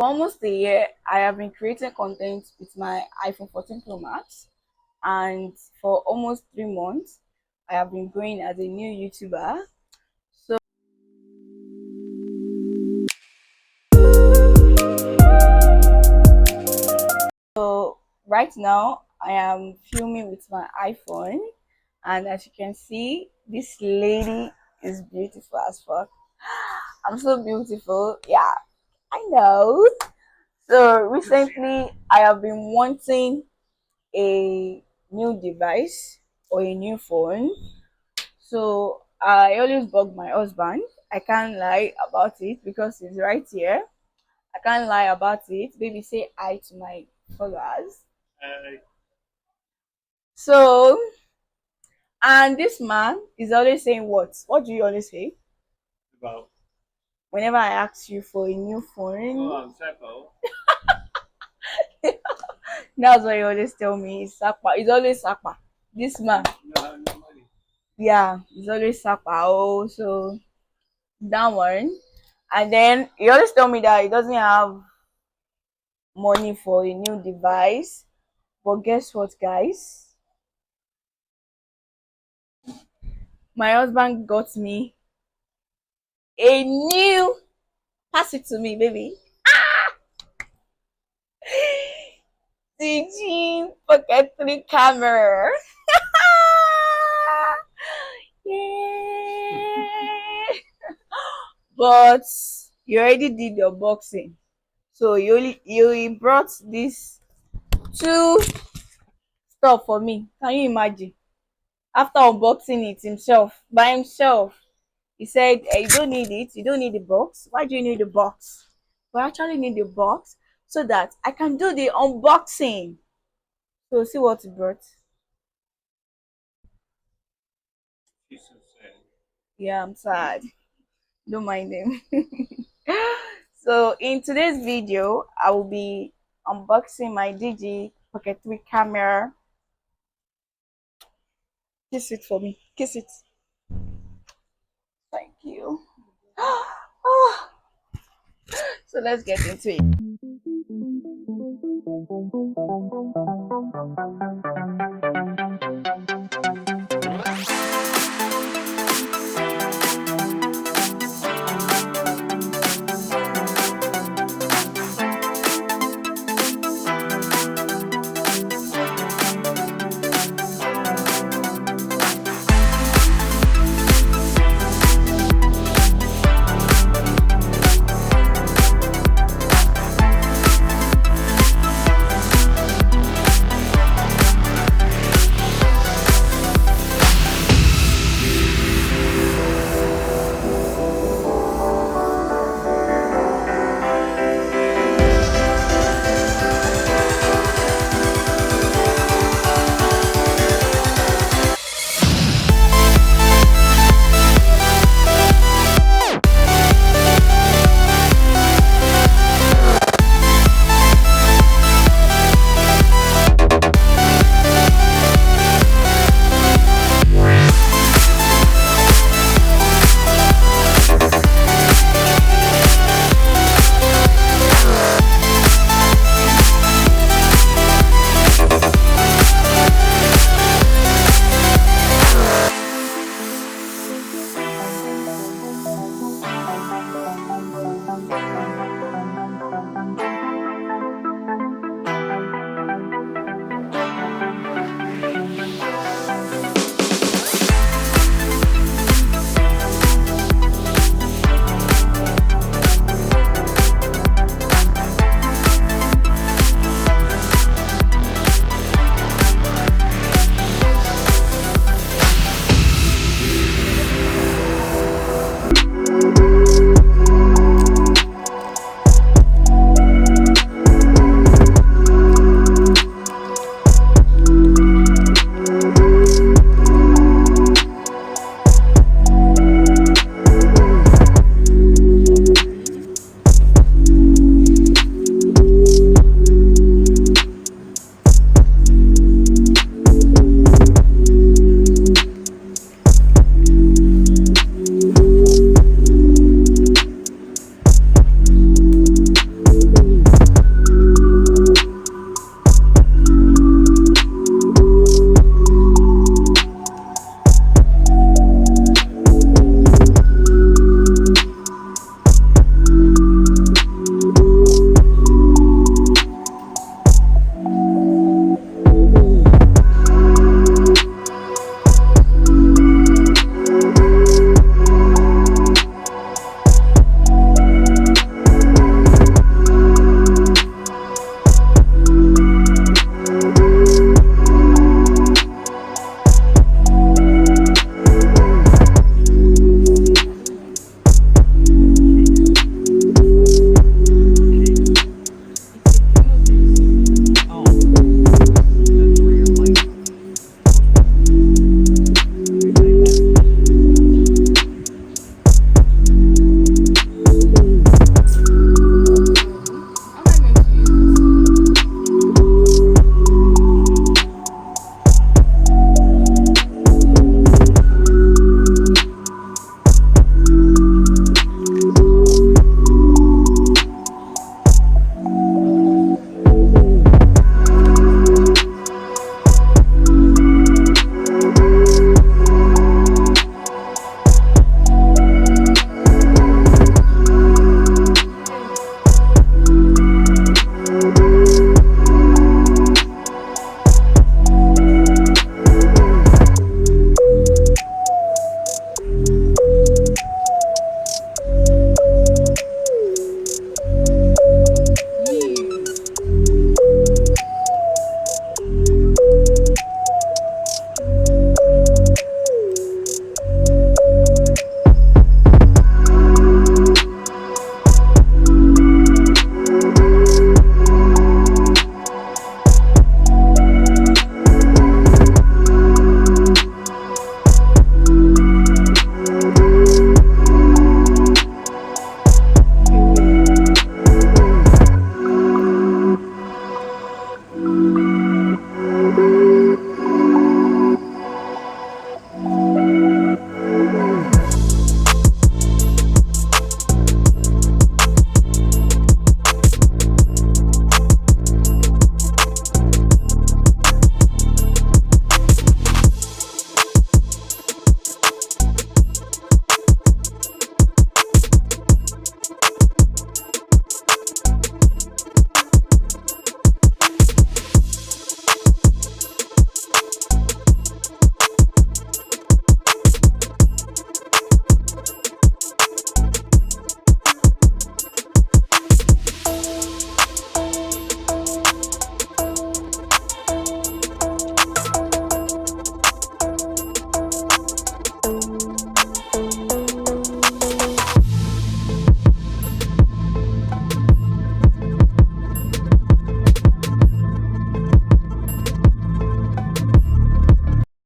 For almost a year, I have been creating content with my iPhone 14 Pro Max, and for almost 3 months, I have been growing as a new YouTuber. So right now, I am filming with my iPhone, and as you can see, this lady is beautiful as fuck. I'm so beautiful. Yeah, I know. So recently, I have been wanting a new device or a new phone. So I always bug my husband. I can't lie about it because he's right here. I can't lie about it. Baby, say hi to my followers. So, and this man is always saying what? What do you always say? About whenever I ask you for a new phone. Oh, that's what you always tell me. It's Sapa. It's always Sapa. This man. No, no money. Yeah, it's always Sapa. Oh, so that one. And then he always tell me that he doesn't have money for a new device. But guess what, guys? My husband got me a new. Pass it to me, baby. DJI Pocket 3 camera. Yeah. But you already did the unboxing. So you brought this two stuff for me. Can you imagine? After unboxing it himself by himself, he said, you don't need it. You don't need the box. Why do you need the box? We actually need the box so that I can do the unboxing. So see what he brought. Yeah, I'm sad. Don't mind him. So in today's video, I will be unboxing my DJI Pocket 3 camera. Kiss it for me. Kiss it. Thank you. So let's get into it.